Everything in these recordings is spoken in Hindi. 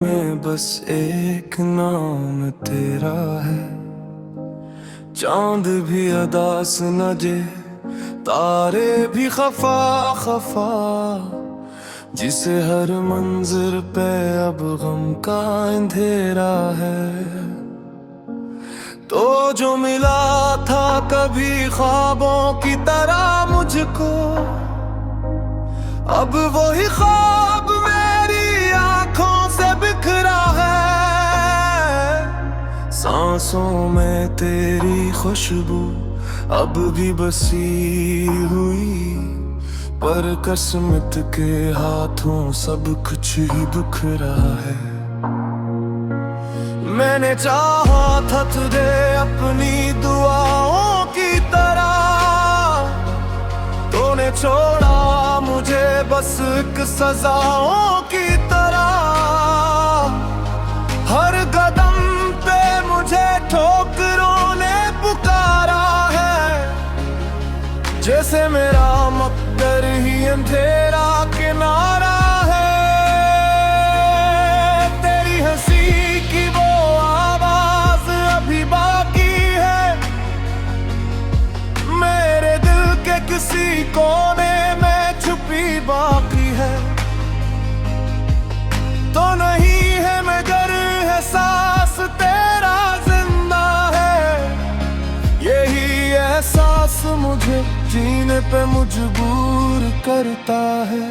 में बस एक नाम तेरा है। चांद भी अदास नजे, तारे भी खफा खफा, जिसे हर मंजिर पे अब गम का अंधेरा है। तो जो मिला था कभी ख्वाबों की तरह मुझको, अब वही ख्वाब मेरी आंखों से बिखरा है। सांसों में तेरी खुशबू अब भी बसी हुई, पर किस्मत के हाथों सब कुछ ही बिखरा है। मैंने चाहा था तुझे अपनी दुआओं की तरह, तूने छोड़ा मुझे बस एक सजाओं की तरह। हर कदम पे मुझे ठोकरों ने पुकारा है, जैसे मेरा मकदर ही अंधेरा किनारा है। तेरी हंसी की वो आवाज अभी बाकी है, मेरे दिल के किसी कोने में छुपी बाकी है। तो नहीं है मगर एहसास तेरा जिंदा है, यही एहसास मुझे जीने पे मजबूर करता है।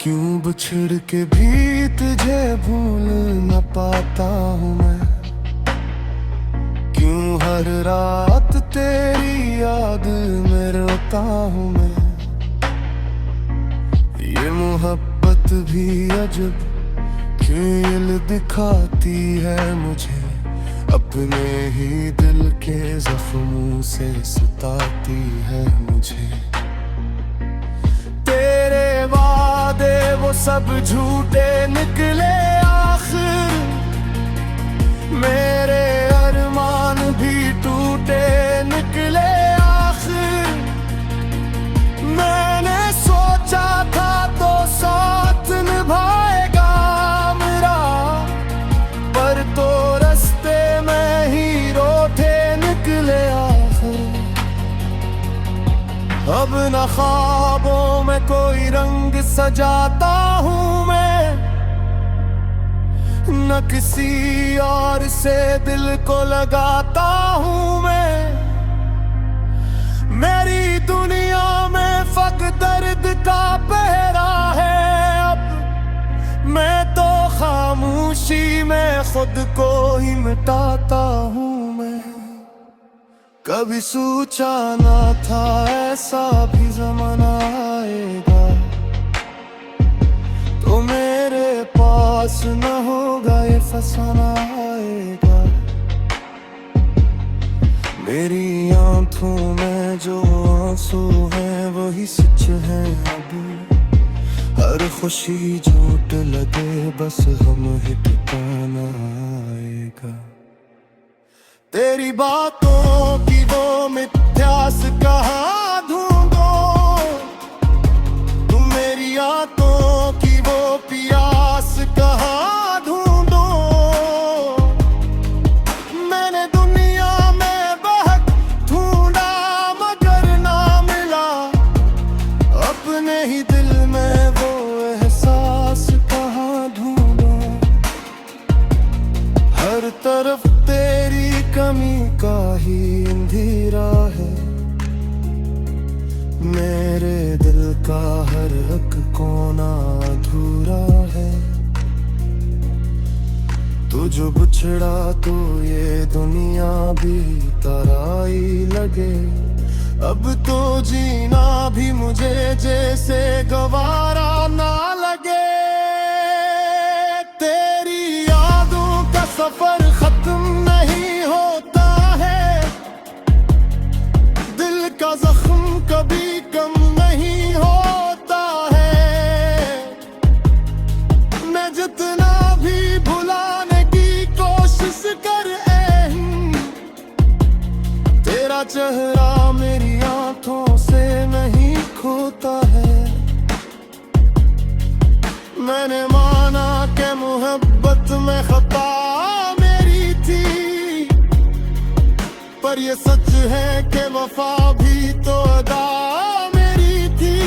क्यों बिछड़ के भी तुझे भूल न पाता हूँ मैं, क्यों हर रात तेरी याद में रोता हूँ मैं। ये मोहब्बत भी अजब खेल दिखाती है मुझे, अपने ही दिल के जख्मों से सताती है मुझे। तेरे वादे वो सब झूठे निकले आखिर, मेरे अरमान भी टूटे निकले आखिर। मैंने सोचा था तो साथ निभाएगा मेरा, पर तो रास्ते में ही रोते निकले आखिर। अब न ख्वाबों में कोई रंग सजाता हूँ मैं, न किसी और से दिल को लगाता हूँ मैं। मेरी दुनिया में फक़्त दर्द का पहरा है अब, मैं तो खामोशी में खुद को ही मिटाता हूँ मैं। कभी सोचा ना था ऐसा भी ज़माना आएगा, तो मेरे पास न होगा ये फसाना आएगा। मेरी आंखों में जो आंसू हैं वही सच है अब, हर खुशी झूठ लगे बस हम ही ठिकाना आएगा। तेरी बातों की वो मिथ्यास कहाँ ढूंढो, तुम मेरी आंखों की वो प्यास कहाँ ढूंढो। मैंने दुनिया में बहक ढूंढा मगर ना मिला, अपने ही दिल में वो एहसास कहाँ ढूंढो। हर तरफ तेरी कमी का ही अंधेरा है, मेरे दिल का हर एक कोना अधूरा है। तू जो बिछड़ा तो ये दुनिया भी तराई लगे, अब तो जीना भी मुझे जैसे गवारा ना लगे। तेरी यादों का सफर खत्म नहीं होता है, दिल का जख्म कभी कम नहीं होता है। मैं जितना भी भुलाने की कोशिश कर तेरा चेहरा मेरी आंखों से नहीं खोता है। मैंने माना कि मोहब्बत इसमें खता मेरी थी, पर ये सच है कि वफा भी तो अदा मेरी थी।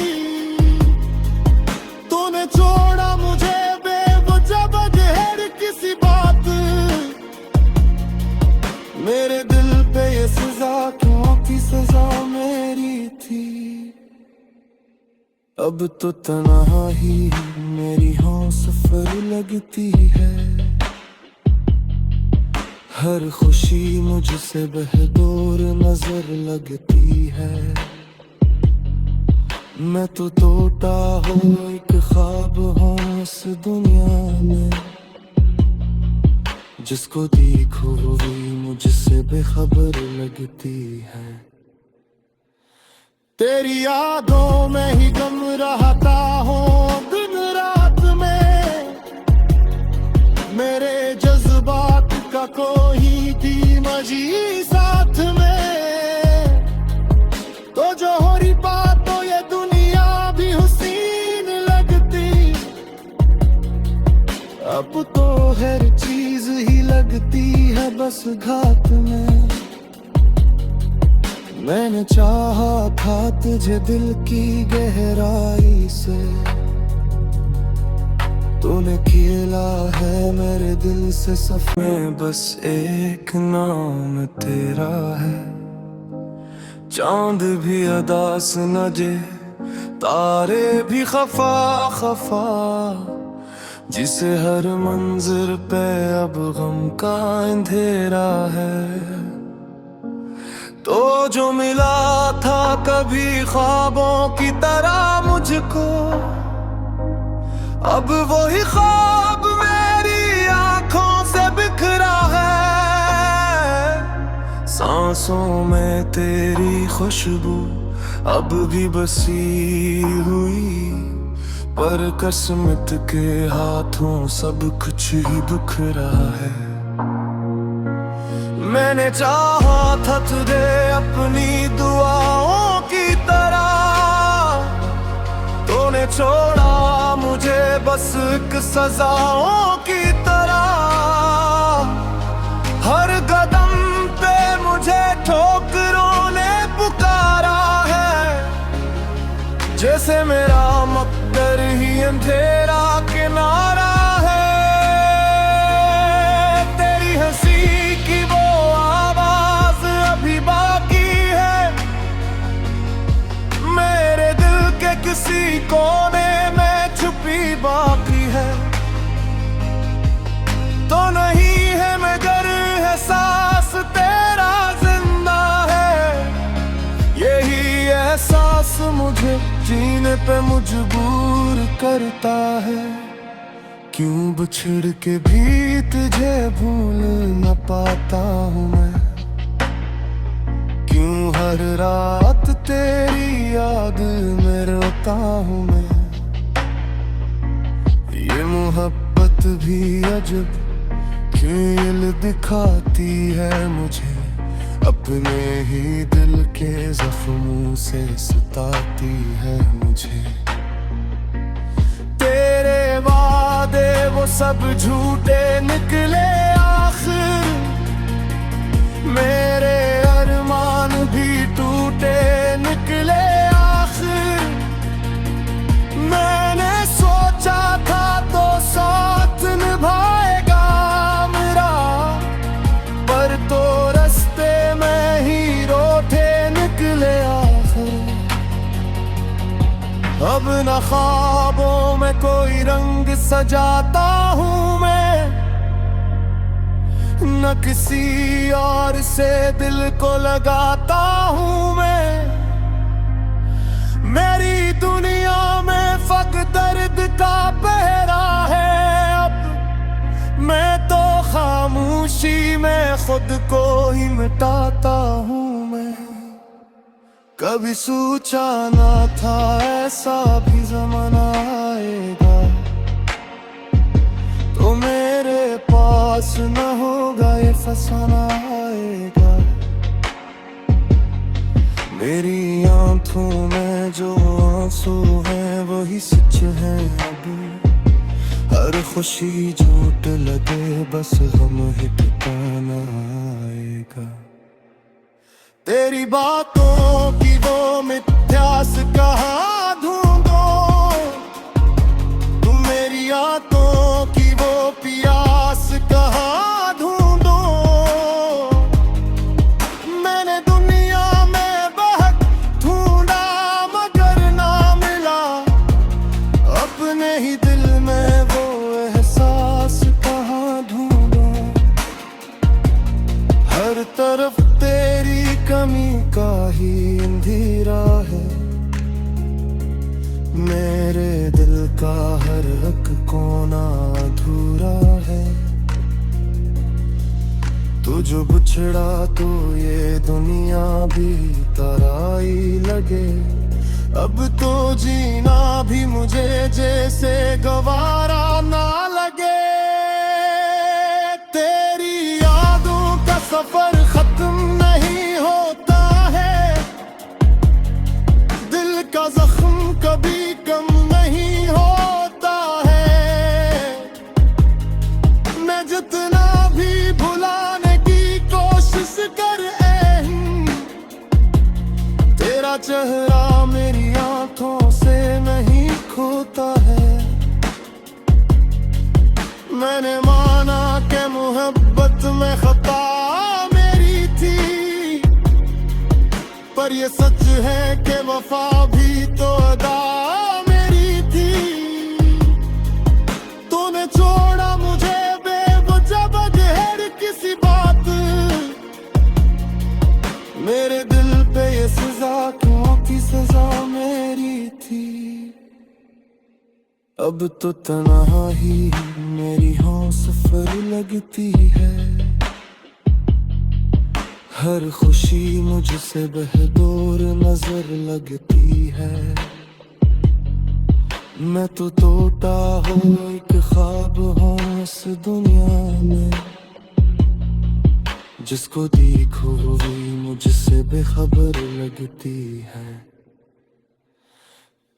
तूने छोड़ा मुझे बेवजह बगैर किसी बात, मेरे दिल पे ये सजा क्योंकि सजा मेरी थी। अब तो तन्हाई मेरी हमसफर लगती है, हर खुशी मुझसे बेहदूर नजर लगती है। मैं तो टूटा हूँ एक ख्वाब हूँ इस दुनिया में, जिसको देखो वो भी मुझसे बेखबर लगती है। तेरी यादों में ही गम रहता हूँ दिन रात में, मेरे जज्बात का कोई धीमजी साथ में। तो जो हो रही बात तो ये दुनिया भी हुसीन लगती, अब तो हर चीज ही लगती है बस घात में। मैंने चाहा था तुझे दिल की गहराई से, तूने खेला है मेरे दिल से सफर। बस एक नाम तेरा है, चांद भी अदास नजे, तारे भी खफा खफा, जिसे हर मंजिल पे अब गम का अंधेरा है। तो जो मिला था कभी ख्वाबों की तरह मुझको, अब वही ख्वाब मेरी आंखों से बिखरा है। सांसों में तेरी खुशबू अब भी बसी हुई, पर किस्मत के हाथों सब कुछ ही बिखरा है। मैंने चाहा था तुझे अपनी दुआओं की तरह, तूने छोड़ा मुझे बस एक सजाओं की तरह। हर कदम पे मुझे ठोकरों ने पुकारा है, जैसे मेरा मकदर ही अंधेरा किनारा है। तेरी हंसी की वो आवाज अभी बाकी है, मेरे दिल के किसी कोने में छुपी बाकी है। तो नहीं है मगर एहसास तेरा जिंदा है, यही एहसास मुझे जीने पे मजबूर करता है। क्यों बिछड़ के भी तुझे भूल न पाता हूँ मैं, क्यों हर रात तेरी याद में रोता हूँ मैं। ये मोहब्बत भी अजब खेल दिखाती है मुझे, अपने ही दिल के जख्मों से सताती है मुझे। तेरे वादे वो सब झूठे निकले आखिर, मेरे अरमान भी टूटे निकले आखिर। मैंने सोचा था तो साथ निभाएगा मेरा, पर तो रास्ते में ही रोते निकले आखिर। अब न ख्वाबों में कोई रंग सजाता हूँ मैं, न किसी और से दिल को लगाता हूँ मैं। मेरी दुनिया में फक़्त दर्द का पहरा है अब, मैं तो खामोशी में खुद को ही मिटाता हूँ मैं। कभी सोचा ना था ऐसा भी ज़माना आएगा, तो मेरे पास न होगा ये फसाना आएगा। मेरी आंखों में जो आंसू हैं वही सच हैं अब, हर खुशी झूठ लगे बस गम ही ठिकाना आएगा। तेरी बातों की वो मिथ्यास कहाँ ढूंढो, तुम मेरी आंखों की वो प्यास कहाँ ढूंढो। मैंने दुनिया में बहक ढूंढा मगर ना मिला, अपने ही दिल में वो एहसास कहाँ ढूंढो। हर तरफ तेरी कमी का ही अंधेरा है, मेरे दिल का हर एक कोना अधूरा है। तू जो बिछड़ा तो ये दुनिया भी तराई लगे, अब तो जीना भी मुझे जैसे गवारा ना लगे। तेरी यादों का सफर खत्म नहीं होता है, दिल का जख्म कभी कम नहीं होता है। मैं जितना भी भुलाने की कोशिश कर तेरा चेहरा मेरी आंखों से नहीं खोता है। मैंने माना कि मोहब्बत में खता मेरी थी, पर ये सच है कि वफा भी तो अदा मेरी थी। तूने छोड़ा मुझे बेवजह बगैर किसी बात, मेरे दिल पे ये सजा क्यों की सजा मेरी थी। अब तो तन्हाई मेरी हमसफर लगती है, हर खुशी मुझसे बेहदूर नजर लगती है। मैं तो टूटा हूँ एक ख्वाब हूँ इस दुनिया में, जिसको देखो वही मुझसे बेखबर लगती है।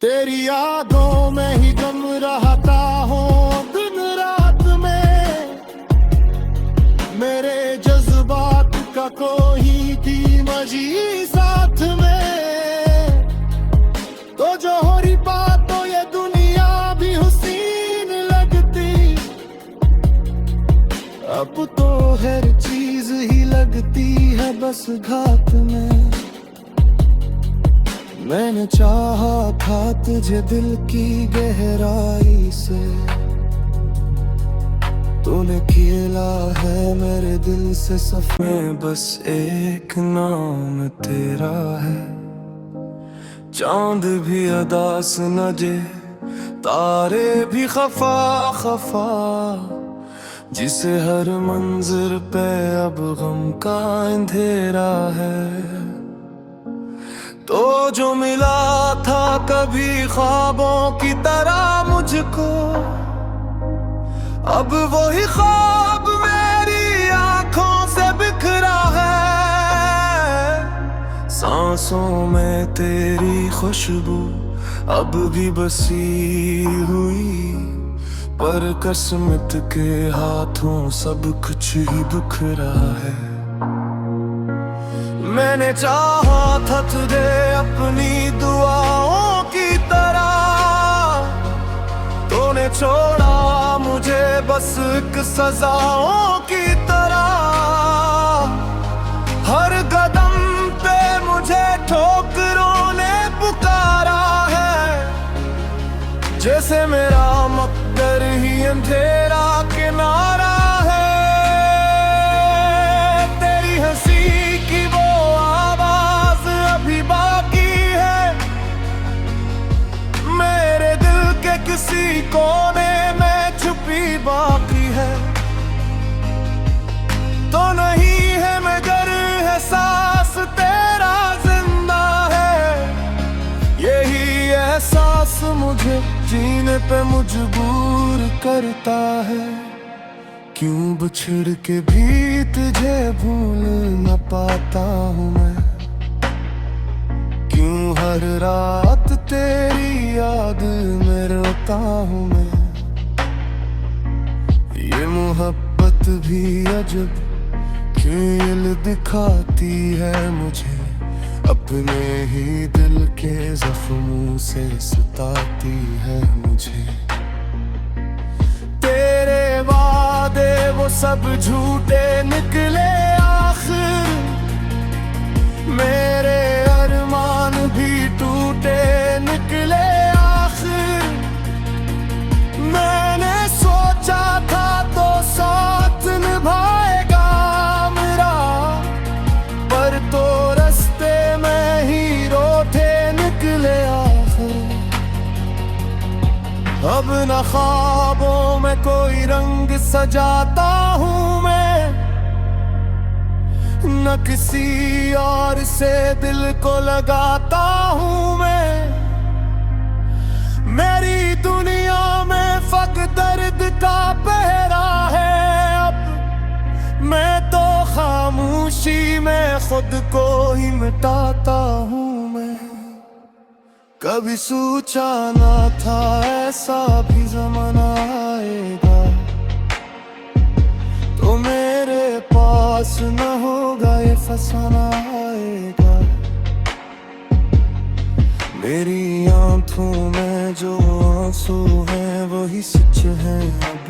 तेरी यादों में ही गम रहता हूँ दिन रात में, मेरे जज्बात का कोई कीमती साथ में। तो जो हो रही बात तो ये दुनिया भी हुसीन लगती, अब तो हर चीज ही लगती है बस घात में। मैंने चाहा था तुझे दिल की गहराई से, तूने खेला है मेरे दिल से सफर। बस एक नाम तेरा है, चांद भी अदास नजे तारे भी खफा खफा, जिसे हर मंजिर पे अब गम का अंधेरा है। तो जो मिला था कभी ख्वाबों की तरह मुझको, अब वही ख्वाब मेरी आंखों से बिखरा है। सांसों में तेरी खुशबू अब भी बसी हुई, पर किस्मत के हाथों सब कुछ ही बिखरा है। मैंने चाहा था तुझे अपनी दुआओं की तरह, तूने छोड़ा मुझे बस एक सजाओं की तरह। हर कदम पे मुझे ठोकरों ने पुकारा है, जैसे मेरा मकदर ही अंधेरा किनारा है। तेरी हंसी की वो आवाज अभी बाकी है, मेरे दिल के किसी कोने में छुपी बाकी है। तो नहीं है मगर एहसास तेरा जिंदा है, यही एहसास मुझे जीने पे मजबूर करता है। क्यों बिछड़ के भी तुझे भूल न पाता हूँ मैं, क्यों हर रात तेरी याद में रोता हूँ मैं। ये मोहब्बत भी अजब खेल दिखाती है मुझे, अपने ही दिल के जख्मों से सताती है मुझे। तेरे वादे वो सब झूठे निकले आखिर, मेरे अरमान भी टूटे निकले आखिर। मैंने सोचा था तो साथ निभाएगा मेरा, पर तो रास्ते में ही रोते निकले आखिर। अब न ख्वाबों में कोई रंग सजाता हूँ मैं, न किसी और से दिल को लगाता हूँ मैं। मेरी दुनिया में फक दर्द का पहरा है अब, मैं तो खामोशी में खुद को ही मिटाता हूँ मैं। कभी सोचा ना था ऐसा भी ज़माना आएगा, तो मेरे पास न होगा ये फसाना आएगा। मेरी आंखों में जो आंसू हैं वही सच है अब,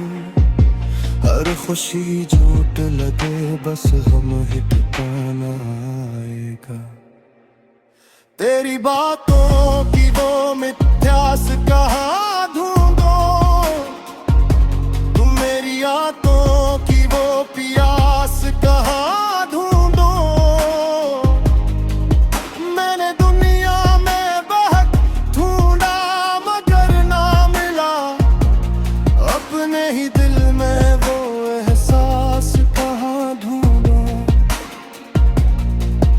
हर खुशी झूठ लगे बस हम ही ठिकाना आएगा। तेरी बातों की वो मिथ्यास कहाँ ढूंढो, तुम मेरी आंखों की वो प्यास कहाँ ढूंढो। मैंने दुनिया में बहक ढूंढा मगर ना मिला, अपने ही दिल में वो एहसास कहाँ ढूंढो।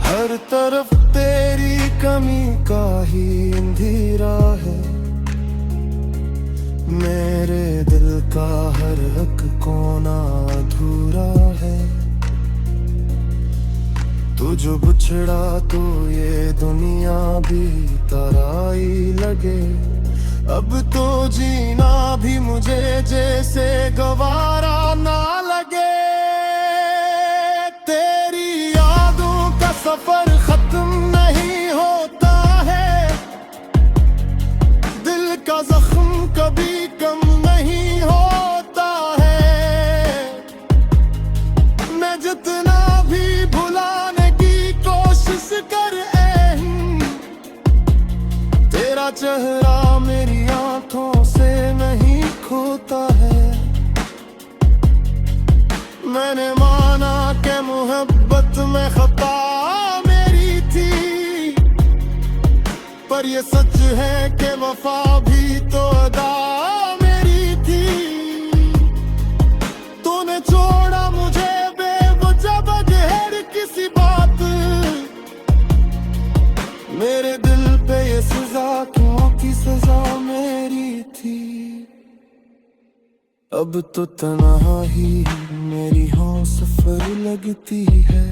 हर तरफ तेरी कमी का ही अंधेरा है, मेरे दिल का हर एक कोना अधूरा है। तू जो बिछड़ा तो ये दुनिया भी तराई लगे, अब तो जीना भी मुझे जैसे गवारा ना लगे। तेरी यादों का सफर खत्म नहीं होता है, दिल का जख्म कभी कम नहीं होता है। मैं जितना भी भुलाने की कोशिश कर तेरा चेहरा मेरी आंखों से नहीं खोता है। मैंने माना कि मोहब्बत में खता मेरी थी, पर ये सच है कि वफा भी तो अदा मेरी थी। तूने छोड़ा मुझे बेवजह बगैर किसी बात, मेरे दिल पे ये सजा क्यों की सजा मेरी थी। अब तो तन्हाई मेरी हमसफर लगती है,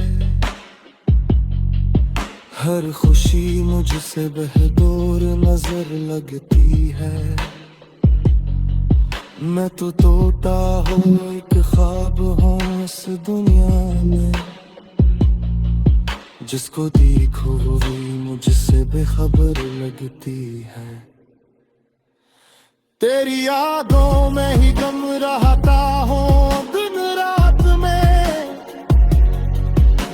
हर खुशी मुझसे बेहदूर नजर लगती है। मैं तो टूटा हूँ एक ख्वाब हूँ इस दुनिया में, जिसको देखो वो भी मुझसे बेखबर लगती है। तेरी यादों में ही गम रहता हूँ दिन रात में,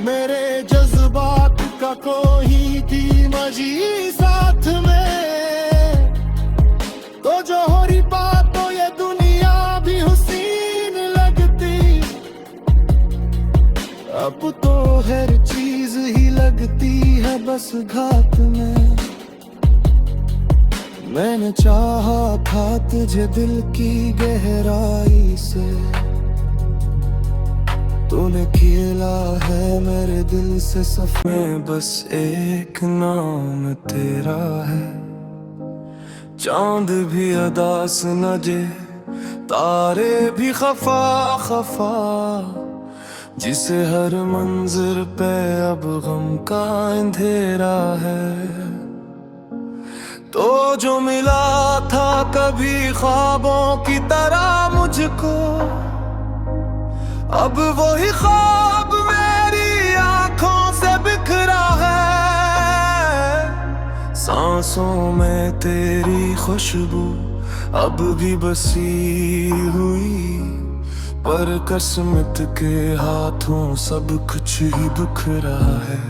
मेरे जज्बात का कोई भी मजी साथ में। तो जो हो रही बात तो ये दुनिया भी हुसीन लगती, अब तो हर चीज ही लगती है बस घात में। मैंने चाहा था तुझे दिल की गहराई से, तूने खेला है मेरे दिल से सफर में, बस एक नाम तेरा है। चांद भी अदास नजे, तारे भी खफा खफा, जिसे हर मंजिर पे अब गम का अंधेरा है। तो जो मिला था कभी ख्वाबों की तरह मुझको, अब वही ख्वाब मेरी आंखों से बिखरा है, सांसों में तेरी खुशबू अब भी बसी हुई, पर किस्मत के हाथों सब कुछ ही बिखरा है।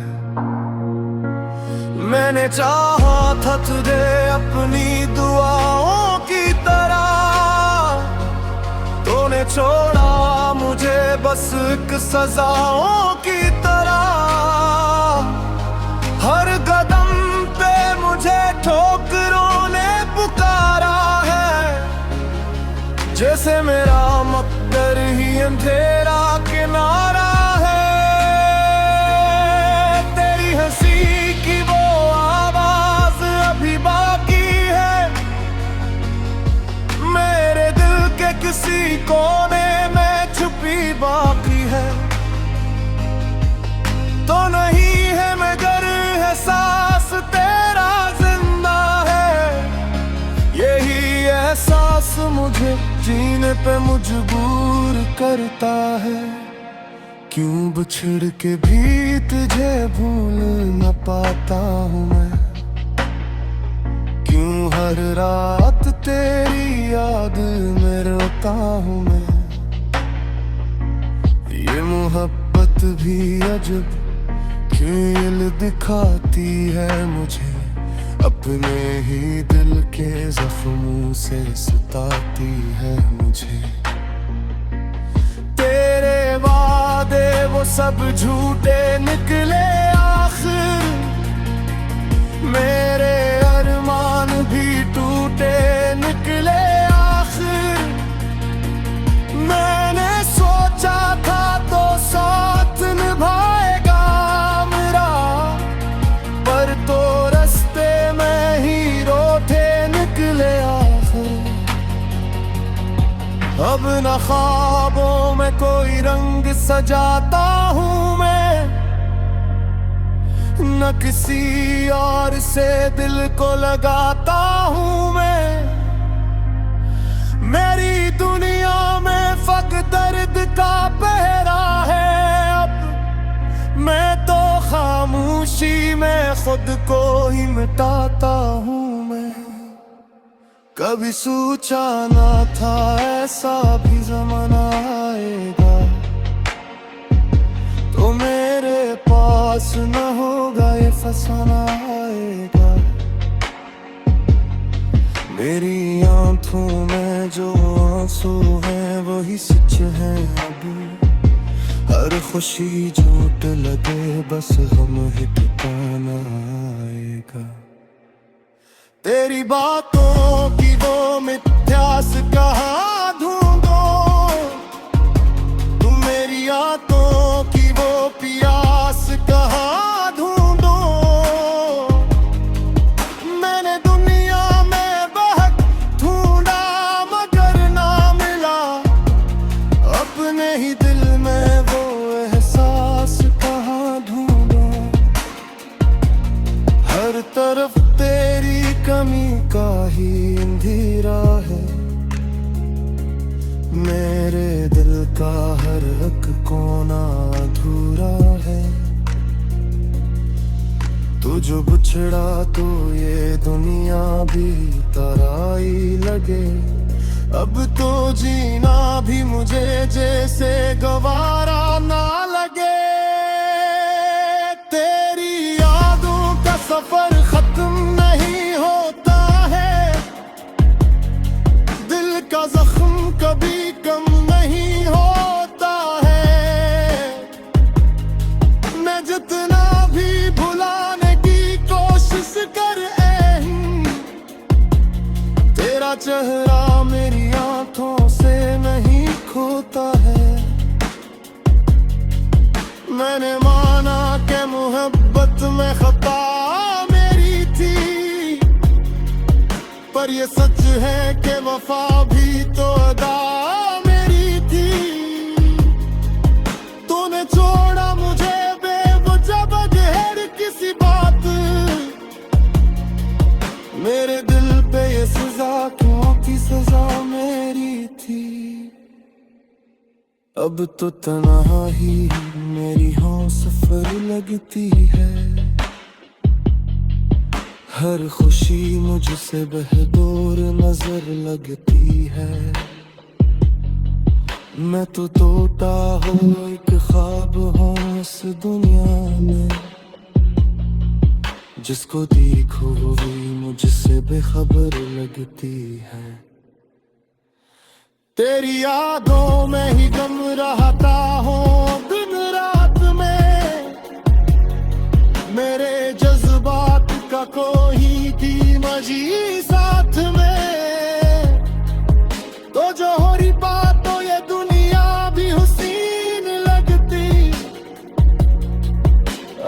मैंने चाहा था तुझे अपनी दुआओं की तरह, तूने छोड़ा मुझे बस एक सजाओं की तरह। हर कदम पे मुझे ठोकरों ने पुकारा है, जैसे मेरा मकदर ही अंधेरा किनारा है। तेरी हंसी की वो आवाज अभी बाकी है, मेरे दिल के किसी कोने में छुपी बाकी है। तो नहीं है मगर एहसास तेरा जिंदा है, यही एहसास मुझे जीने पे मजबूर करता है। क्यों बिछड़ के भी तुझे भूल न पाता हूँ मैं, क्यों हर रात तेरी याद में रोता हूँ मैं। ये मोहब्बत भी अजब खेल दिखाती है मुझे, अपने ही दिल के जख्मों से सताती है मुझे। तेरे वादे वो सब झूठे निकले आखिर, मेरे अरमान भी टूटे निकले आखिर। मैंने सोचा था तो साथ निभाएगा मेरा, पर तो रास्ते में ही रोते निकले आखिर। अब न ख्वाबों में कोई रंग सजाता हूँ मैं, न किसी और से दिल को लगाता हूँ मैं। मेरी दुनिया में फक दर्द का पहरा है अब, मैं तो खामोशी में खुद को ही मिटाता हूँ मैं। कभी सोचा ना था ऐसा भी ज़माना आएगा, तो मेरे पास न होगा ये फसाना आएगा। मेरी आंखों में जो आंसू हैं वही सच हैं अब, हर खुशी झूठ लगे बस हम ही ठिकाना आएगा। तेरी बातों की वो मिथ्यास कहाँ ढूंढो, तुम मेरी आंखों की वो प्यास कहाँ ढूंढो। मैंने दुनिया में बहक ढूंढा मगर ना मिला, अपने ही दिल में वो एहसास कहाँ ढूंढो। हर तरफ तेरी कमी का ही अंधेरा है, मेरे दिल का हर एक कोना अधूरा है। तू जो बिछड़ा तो ये दुनिया भी तराई लगे, अब तो जीना भी मुझे जैसे गवारा ना लगे। तेरी यादों का सफर खत्म नहीं होता है, दिल का जख्म कभी कम नहीं होता है। मैं जितना भी भुलाने की कोशिश कर तेरा चेहरा मेरी आंखों से नहीं खोता है। मैंने माना कि मोहब्बत में खता मेरी थी, पर ये सच है कि वफा भी तो अदा मेरी थी। तूने छोड़ा मुझे बेवजह बगैर किसी बात, मेरे दिल पे ये सजा क्यों की सजा मेरी थी। अब अब तो तन्हाई मेरी हमसफर लगती है। हर खुशी मुझसे बेहदूर नजर लगती है। मैं तो टूटा हूँ एक ख्वाब हूँ इस दुनिया में, जिसको देखो वो भी मुझसे बेखबर लगती है। तेरी यादों में ही गम रहता हूँ दिन रात में, मेरे जज्बात का कोई थी मजी साथ में। तो जो हो रही बात तो ये दुनिया भी हुसीन लगती,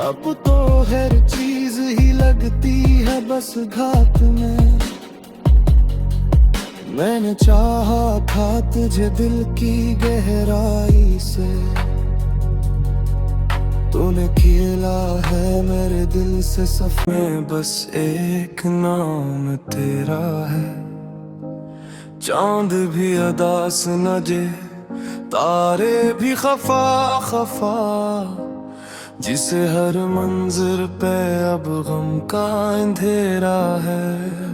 अब तो हर चीज ही लगती है बस घात में। मैंने चाहा था तुझे दिल की गहराई से, तूने खेला है मेरे दिल से सफर में, बस एक नाम तेरा है। चांद भी अदास नजे, तारे भी खफा खफा, जिसे हर मंजिल पे अब गम का अंधेरा है।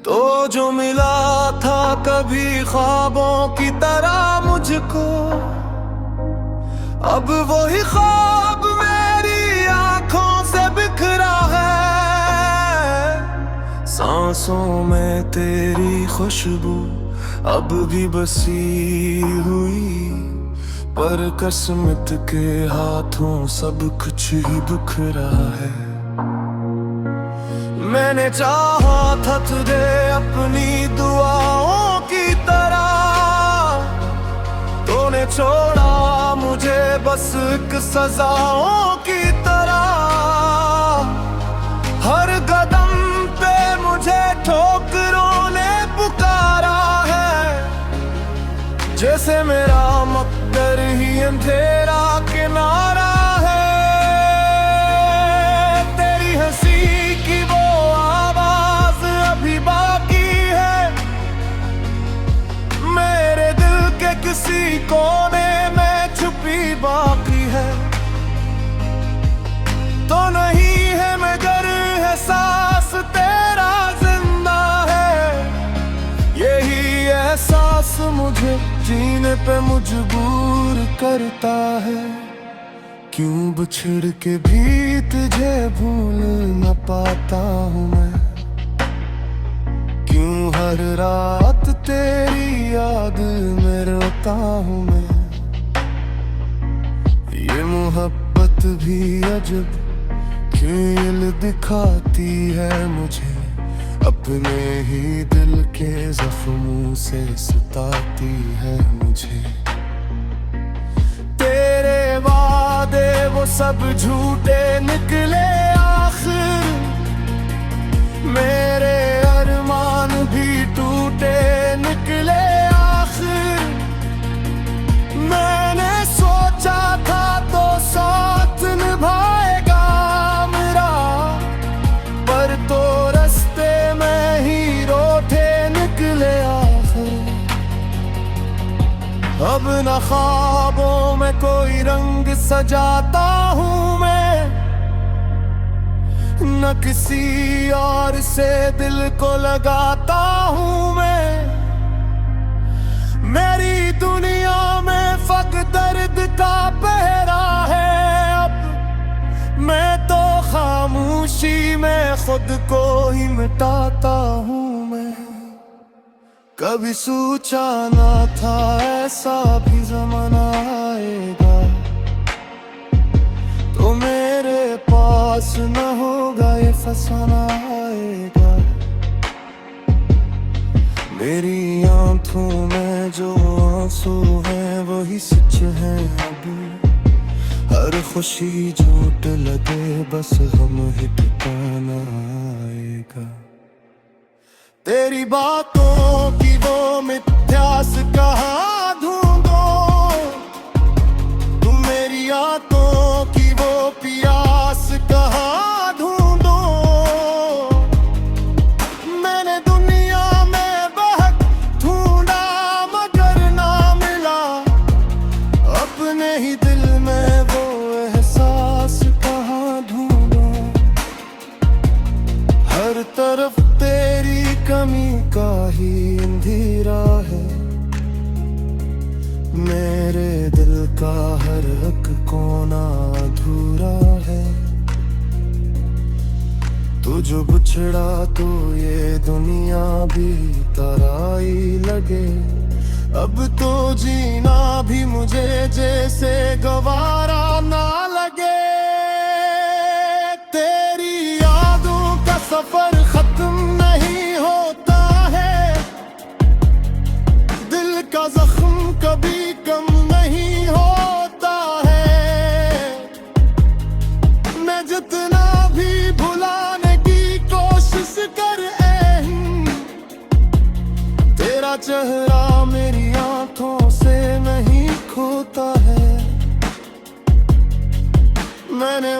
तो जो मिला था कभी ख्वाबों की तरह मुझको, अब वही ख्वाब मेरी आंखों से बिखरा है। सांसों में तेरी खुशबू अब भी बसी हुई, पर किस्मत के हाथों सब कुछ ही बिखरा है। मैंने चाहा था तुझे अपनी दुआओं की तरह, तूने छोड़ा मुझे बस एक सजाओं की तरह। हर कदम पे मुझे ठोकरों ने पुकारा है, जैसे मेरा मकदर ही अंधेरा किनारा है। तेरी हंसी की वो आवाज अभी बाकी है, मेरे दिल के किसी कोने में छुपी बाकी है। तो नहीं है मगर एहसास तेरा जिंदा है, यही एहसास मुझे जीने पे मजबूर करता है। क्यों बिछड़ के भी तुझे भूल न पाता हूँ मैं, क्यों हर रात तेरी याद में रोता हूँ मैं। ये मोहब्बत भी अजब खेल दिखाती है मुझे, अपने ही दिल के जख्मों से सताती है मुझे। तेरे वादे वो सब झूठे निकले आखिर, मेरे अरमान भी टूटे निकले आखिर। मैंने सोचा था तो साथ निभाएगा मेरा, पर तो रास्ते में ही रोते निकले आखिर। अब न ख्वाबों में कोई रंग सजाता हूँ मैं, न किसी और से दिल को लगाता हूँ मैं। मेरी दुनिया में फक दर्द का पहरा है अब, मैं तो खामोशी में खुद को ही मिटाता हूँ मैं। कभी सोचा ना था ऐसा भी ज़माना आएगा, तो मेरे पास न होगा ये फसाना आएगा। मेरी आंखों में जो आंसू हैं वही सच है अब, हर खुशी झूठ लगे बस गम ही ठिकाना आएगा। तेरी बातों की वो मिथ्यास कहाँ ढूंढो, तुम मेरी आंखों की वो प्यास कहाँ ढूंढो। मैंने दुनिया में बहक ढूंढा मगर ना मिला, नहीं दिल में वो एहसास कहाँ ढूंढूं, हर तरफ तेरी कमी का ही अंधेरा है। मेरे दिल का हर एक कोना अधूरा है। तू जो बिछड़ा तो ये दुनिया भी तराई लगे। अब तो जीना भी मुझे जैसे गवारा ना लगे। तेरी यादों का सफर खत्म नहीं होता है, दिल का जख्म कभी कम नहीं होता है। मैं जितना भी भुलाने की कोशिश कर तेरा चेहरा मेरी आंखों से नहीं खोता है। मैंने